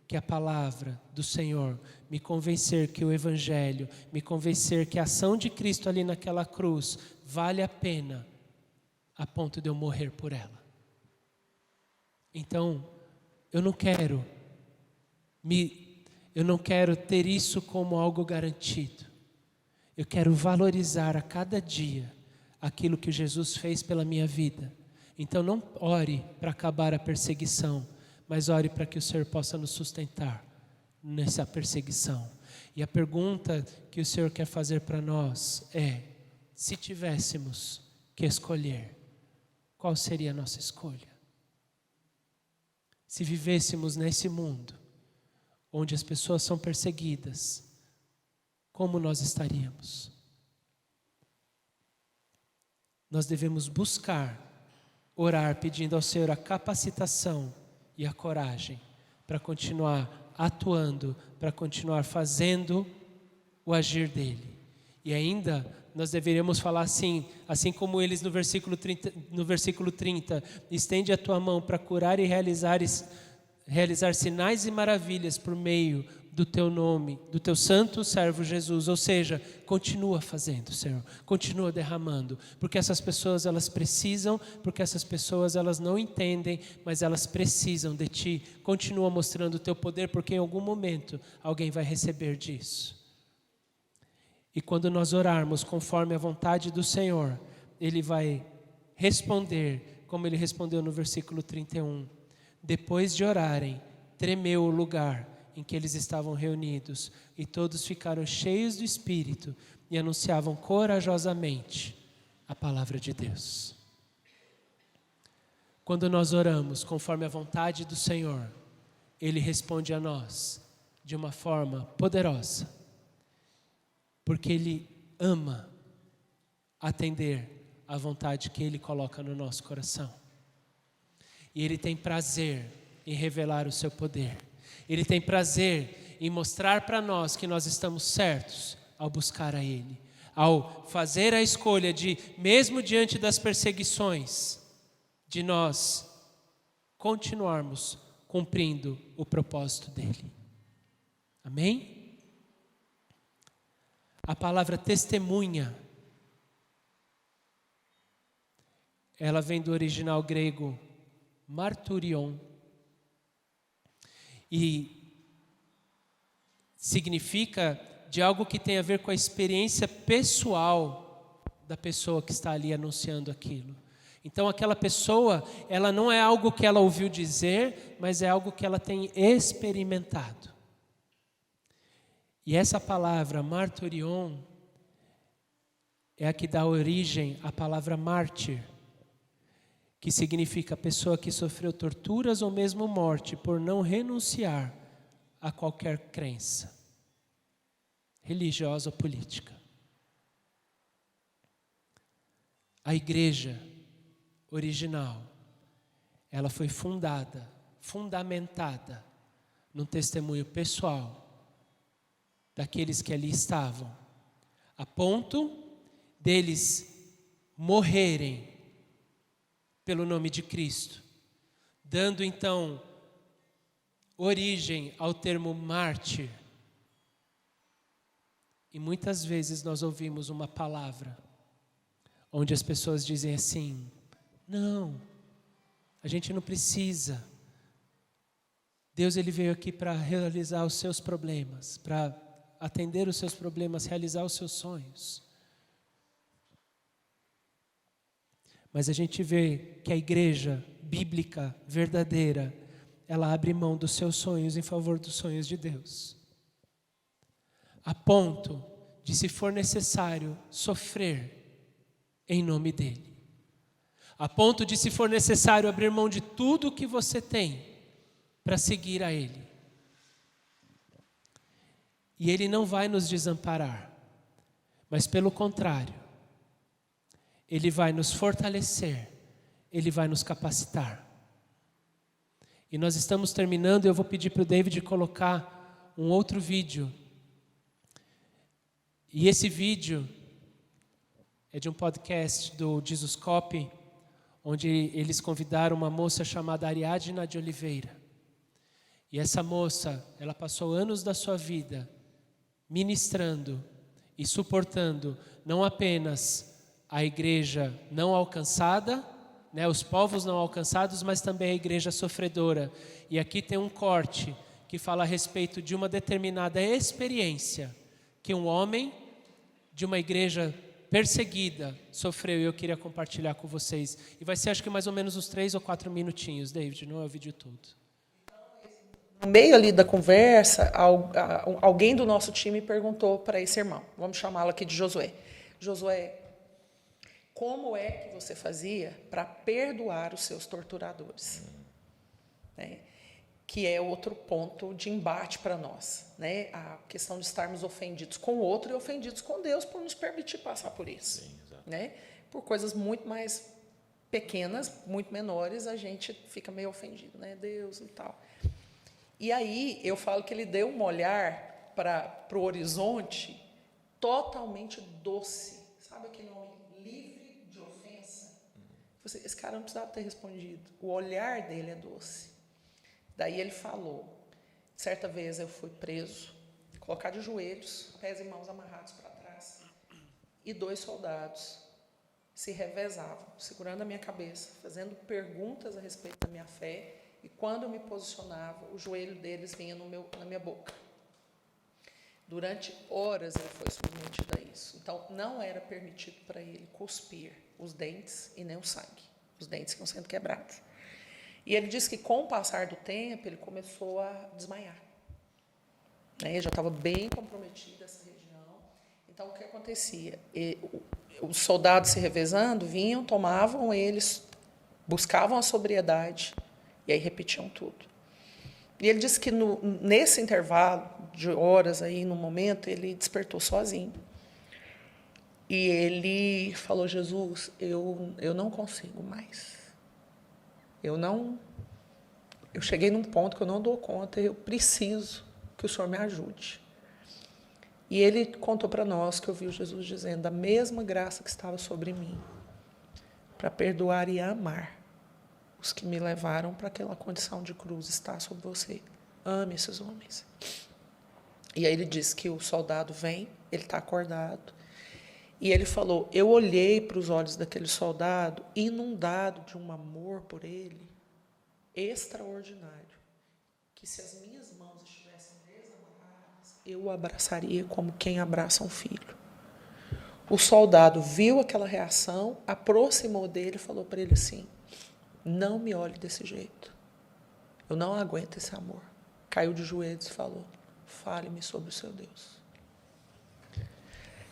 que a palavra do Senhor, me convencer que o evangelho, me convencer que a ação de Cristo ali naquela cruz vale a pena, a ponto de eu morrer por ela. Então, eu não quero ter isso como algo garantido. Eu quero valorizar a cada dia aquilo que Jesus fez pela minha vida. Então não ore para acabar a perseguição, mas ore para que o Senhor possa nos sustentar nessa perseguição. E a pergunta que o Senhor quer fazer para nós é: se tivéssemos que escolher, qual seria a nossa escolha? Se vivêssemos nesse mundo onde as pessoas são perseguidas, como nós estaríamos? Nós devemos buscar, orar, pedindo ao Senhor a capacitação e a coragem para continuar atuando, para continuar fazendo o agir dele. E ainda nós deveríamos falar assim como eles no versículo 30, estende a tua mão para curar e realizar sinais e maravilhas por meio do teu nome, do teu santo servo Jesus. Ou seja, continua fazendo, Senhor, continua derramando, porque essas pessoas elas precisam, porque essas pessoas elas não entendem, mas elas precisam de Ti. Continua mostrando o Teu poder, porque em algum momento alguém vai receber disso. E quando nós orarmos conforme a vontade do Senhor, Ele vai responder, como Ele respondeu no versículo 31. Depois de orarem, tremeu o lugar em que eles estavam reunidos, e todos ficaram cheios do Espírito e anunciavam corajosamente a palavra de Deus. Quando nós oramos conforme a vontade do Senhor, Ele responde a nós de uma forma poderosa, porque Ele ama atender à vontade que Ele coloca no nosso coração. E Ele tem prazer em revelar o seu poder. Ele tem prazer em mostrar para nós que nós estamos certos ao buscar a Ele. Ao fazer a escolha de, mesmo diante das perseguições, de nós continuarmos cumprindo o propósito dEle. Amém? A palavra testemunha, ela vem do original grego marturion, e significa de algo que tem a ver com a experiência pessoal da pessoa que está ali anunciando aquilo. Então aquela pessoa, ela não é algo que ela ouviu dizer, mas é algo que ela tem experimentado. E essa palavra marturion é a que dá origem à palavra mártir, que significa pessoa que sofreu torturas ou mesmo morte por não renunciar a qualquer crença, religiosa ou política. A igreja original, ela foi fundamentada num testemunho pessoal daqueles que ali estavam, a ponto deles morrerem pelo nome de Cristo, dando então origem ao termo mártir. E muitas vezes nós ouvimos uma palavra onde as pessoas dizem assim: não, a gente não precisa. Deus ele veio aqui para realizar os seus problemas, para atender os seus problemas, realizar os seus sonhos. Mas a gente vê que a igreja bíblica, verdadeira, ela abre mão dos seus sonhos em favor dos sonhos de Deus. A ponto de, se for necessário, sofrer em nome dEle. A ponto de, se for necessário, abrir mão de tudo o que você tem para seguir a Ele. E Ele não vai nos desamparar, mas pelo contrário, Ele vai nos fortalecer, Ele vai nos capacitar. E nós estamos terminando, e eu vou pedir para o David colocar um outro vídeo. E esse vídeo é de um podcast do Jesus Cop, onde eles convidaram uma moça chamada Ariadna de Oliveira. E essa moça, ela passou anos da sua vida ministrando e suportando não apenas a igreja não alcançada, os povos não alcançados, mas também a igreja sofredora. E aqui tem um corte que fala a respeito de uma determinada experiência que um homem de uma igreja perseguida sofreu, e eu queria compartilhar com vocês. E vai ser, acho que mais ou menos uns 3 ou 4 minutinhos, David, não é o vídeo todo. No meio ali da conversa, alguém do nosso time perguntou para esse irmão, vamos chamá-lo aqui de Josué. Josué, como é que você fazia para perdoar os seus torturadores? Que é outro ponto de embate para nós. A questão de estarmos ofendidos com o outro e ofendidos com Deus por nos permitir passar por isso. Sim, por coisas muito mais pequenas, muito menores, a gente fica meio ofendido, Deus e tal. E aí eu falo que ele deu um olhar para o horizonte totalmente doce. Sabe aquele homem livre de ofensa? Esse cara não precisava ter respondido. O olhar dele é doce. Daí ele falou, certa vez eu fui preso, colocar de joelhos, pés e mãos amarrados para trás, e 2 soldados se revezavam, segurando a minha cabeça, fazendo perguntas a respeito da minha fé, e quando eu me posicionava, o joelho deles vinha na minha boca. Durante horas ele foi submetido a isso. Então, não era permitido para ele cuspir os dentes e nem o sangue. Os dentes que iam sendo quebrados. E ele disse que, com o passar do tempo, ele começou a desmaiar. Ele já estava bem comprometido nessa região. Então, o que acontecia? Os soldados se revezando, vinham, tomavam eles, buscavam a sobriedade e aí repetiam tudo. E ele disse que nesse intervalo de horas, aí, no momento, ele despertou sozinho. E ele falou, Jesus, eu não consigo mais. Eu cheguei num ponto que eu não dou conta, eu preciso que o Senhor me ajude. E ele contou para nós que ouviu Jesus dizendo, a mesma graça que estava sobre mim, para perdoar e amar os que me levaram para aquela condição de cruz, está sobre você. Ame esses homens. E aí ele disse que o soldado vem, ele está acordado, e ele falou, eu olhei para os olhos daquele soldado, inundado de um amor por ele, extraordinário, que se as minhas mãos estivessem desamarradas, eu o abraçaria como quem abraça um filho. O soldado viu aquela reação, aproximou dele e falou para ele assim, não me olhe desse jeito, eu não aguento esse amor. Caiu de joelhos e falou, fale-me sobre o seu Deus.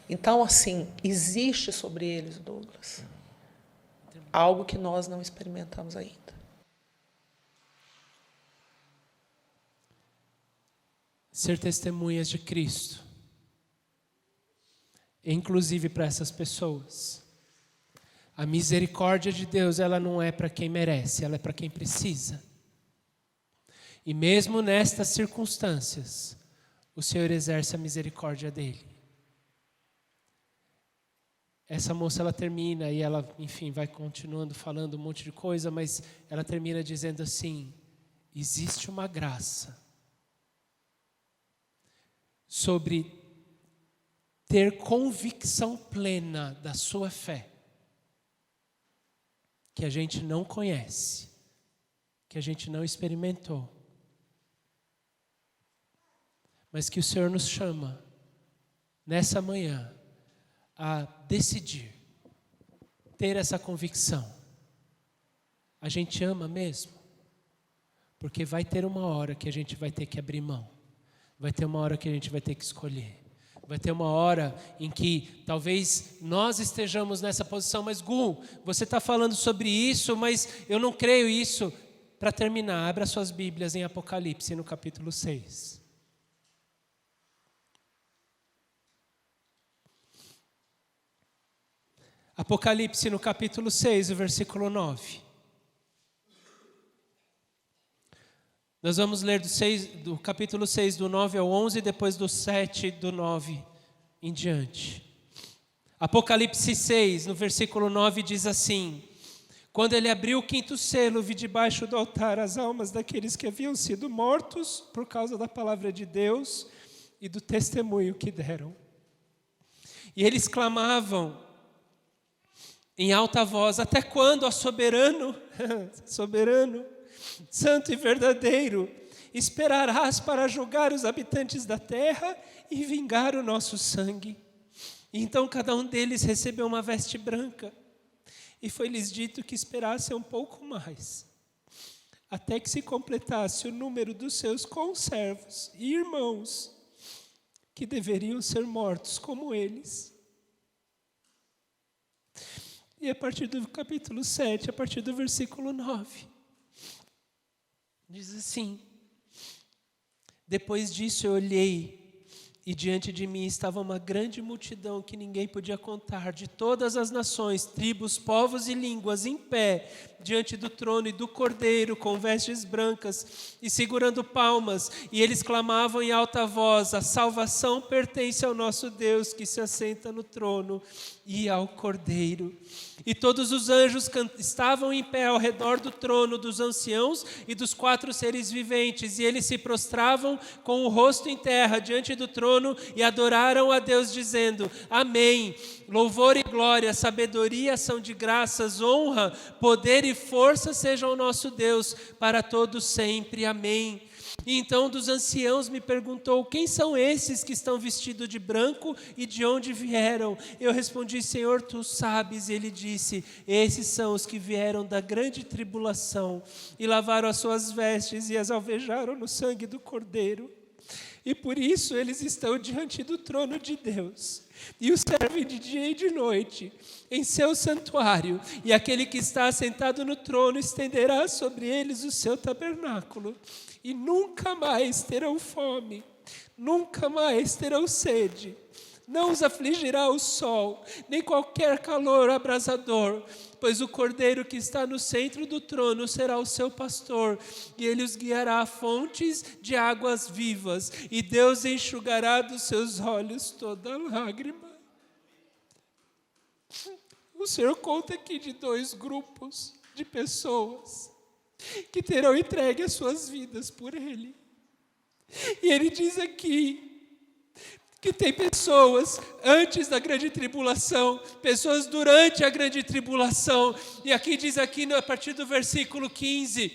Então, assim, existe sobre eles, Douglas, algo que nós não experimentamos ainda. Ser testemunhas de Cristo, inclusive para essas pessoas. A misericórdia de Deus, ela não é para quem merece, ela é para quem precisa. E mesmo nestas circunstâncias, o Senhor exerce a misericórdia dele. Essa moça, ela termina e ela, enfim, vai continuando falando um monte de coisa, mas ela termina dizendo assim, existe uma graça sobre ter convicção plena da sua fé, que a gente não conhece, que a gente não experimentou, mas que o Senhor nos chama, nessa manhã, a decidir, ter essa convicção. A gente ama mesmo, porque vai ter uma hora que a gente vai ter que abrir mão, vai ter uma hora que a gente vai ter que escolher, vai ter uma hora em que talvez nós estejamos nessa posição, mas Gu, você está falando sobre isso, mas eu não creio isso. Para terminar, abra suas Bíblias em Apocalipse, no capítulo 6. Apocalipse no capítulo 6, o versículo 9. Nós vamos ler do capítulo 6, do 9 ao 11, e depois do 7, do 9 em diante. Apocalipse 6, no versículo 9, diz assim, quando ele abriu o 5º selo, vi debaixo do altar as almas daqueles que haviam sido mortos por causa da palavra de Deus e do testemunho que deram. E eles clamavam em alta voz, até quando, ó soberano, soberano, santo e verdadeiro, esperarás para julgar os habitantes da terra e vingar o nosso sangue? E então cada um deles recebeu uma veste branca, e foi-lhes dito que esperassem um pouco mais, até que se completasse o número dos seus conservos e irmãos, que deveriam ser mortos como eles. E a partir do capítulo 7, a partir do versículo 9, diz assim, depois disso eu olhei, E diante de mim estava uma grande multidão que ninguém podia contar, de todas as nações, tribos, povos e línguas, em pé, diante do trono e do Cordeiro, com vestes brancas e segurando palmas. E eles clamavam em alta voz: a salvação pertence ao nosso Deus, que se assenta no trono, e ao Cordeiro. E todos os anjos estavam em pé ao redor do trono, dos anciãos e dos 4 seres viventes, e eles se prostravam com o rosto em terra diante do trono e adoraram a Deus, dizendo: Amém. Louvor e glória, sabedoria, ação de graças, honra, poder e força sejam ao nosso Deus para todos sempre. Amém. E então um dos anciãos me perguntou: quem são esses que estão vestidos de branco e de onde vieram? Eu respondi: Senhor, tu sabes. E ele disse: esses são os que vieram da grande tribulação e lavaram as suas vestes e as alvejaram no sangue do Cordeiro. E por isso eles estão diante do trono de Deus e o servem de dia e de noite em seu santuário. E aquele que está sentado no trono estenderá sobre eles o seu tabernáculo. E nunca mais terão fome, nunca mais terão sede. Não os afligirá o sol, nem qualquer calor abrasador, pois o Cordeiro que está no centro do trono será o seu pastor, e ele os guiará a fontes de águas vivas, e Deus enxugará dos seus olhos toda lágrima. O Senhor conta aqui de 2 grupos de pessoas que terão entregue as suas vidas por Ele. E Ele diz aqui que tem pessoas antes da grande tribulação, pessoas durante a grande tribulação. E aqui diz aqui, a partir do versículo 15,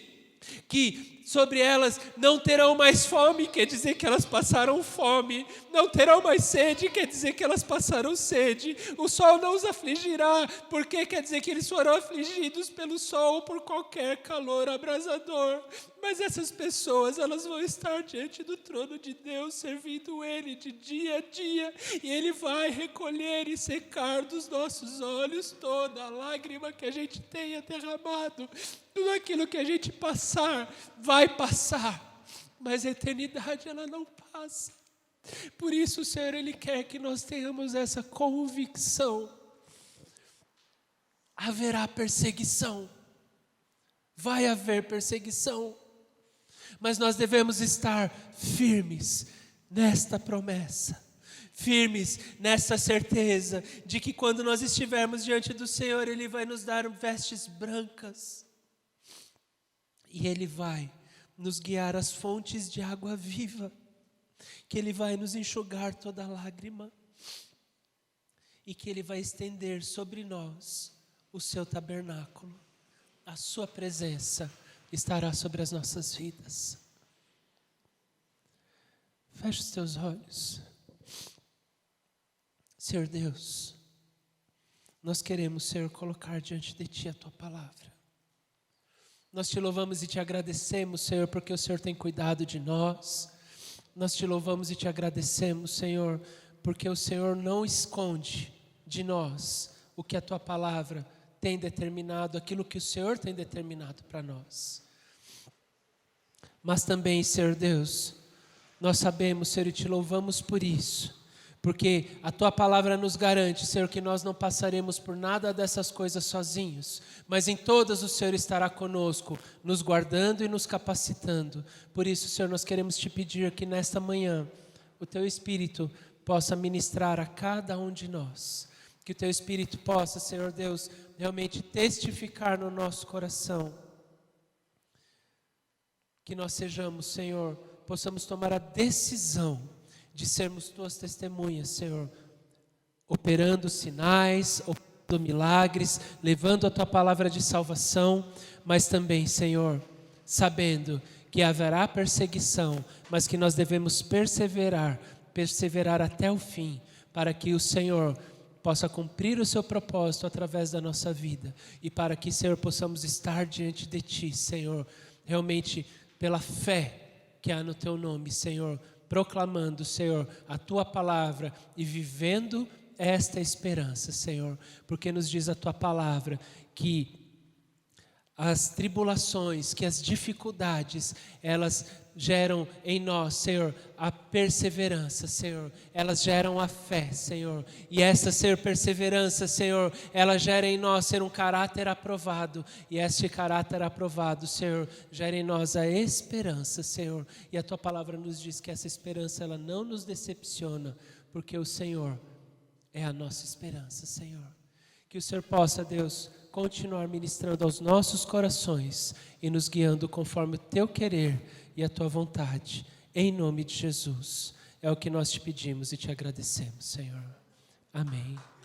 que sobre elas não terão mais fome, quer dizer que elas passaram fome. Não terão mais sede, quer dizer que elas passaram sede. O sol não os afligirá, porque quer dizer que eles foram afligidos pelo sol ou por qualquer calor abrasador. Mas essas pessoas, elas vão estar diante do trono de Deus, servindo Ele de dia a dia. E Ele vai recolher e secar dos nossos olhos toda a lágrima que a gente tenha derramado. Tudo aquilo que a gente passar, vai passar. Mas a eternidade, ela não passa. Por isso o Senhor, Ele quer que nós tenhamos essa convicção. Haverá perseguição. Vai haver perseguição. Mas nós devemos estar firmes nesta promessa. Firmes nessa certeza de que quando nós estivermos diante do Senhor, Ele vai nos dar vestes brancas. E Ele vai nos guiar às fontes de água viva. Que Ele vai nos enxugar toda lágrima. E que Ele vai estender sobre nós o seu tabernáculo. A sua presença estará sobre as nossas vidas. Feche os teus olhos. Senhor Deus, nós queremos, Senhor, colocar diante de Ti a Tua palavra. Nós Te louvamos e Te agradecemos, Senhor, porque o Senhor tem cuidado de nós. Nós Te louvamos e Te agradecemos, Senhor, porque o Senhor não esconde de nós o que a Tua palavra tem determinado, aquilo que o Senhor tem determinado para nós. Mas também, Senhor Deus, nós sabemos, Senhor, e Te louvamos por isso, porque a Tua palavra nos garante, Senhor, que nós não passaremos por nada dessas coisas sozinhos, mas em todas o Senhor estará conosco, nos guardando e nos capacitando. Por isso, Senhor, nós queremos Te pedir que nesta manhã o Teu Espírito possa ministrar a cada um de nós. Que o Teu Espírito possa, Senhor Deus, realmente testificar no nosso coração. Que nós sejamos, Senhor, possamos tomar a decisão de sermos Tuas testemunhas, Senhor, operando sinais, operando milagres, levando a Tua palavra de salvação, mas também, Senhor, sabendo que haverá perseguição, mas que nós devemos perseverar até o fim, para que o Senhor possa cumprir o seu propósito através da nossa vida, e para que, Senhor, possamos estar diante de Ti, Senhor, realmente pela fé que há no Teu nome, Senhor, proclamando, Senhor, a Tua palavra e vivendo esta esperança, Senhor, porque nos diz a Tua palavra que as tribulações, que as dificuldades, elas geram em nós, Senhor, a perseverança, Senhor. Elas geram a fé, Senhor. E essa ser perseverança, Senhor, ela gera em nós ser um caráter aprovado. E este caráter aprovado, Senhor, gera em nós a esperança, Senhor. E a Tua palavra nos diz que essa esperança, ela não nos decepciona, porque o Senhor é a nossa esperança, Senhor. Que o Senhor possa, Deus, continuar ministrando aos nossos corações e nos guiando conforme o Teu querer e a Tua vontade, em nome de Jesus. É o que nós te pedimos e te agradecemos, Senhor. Amém.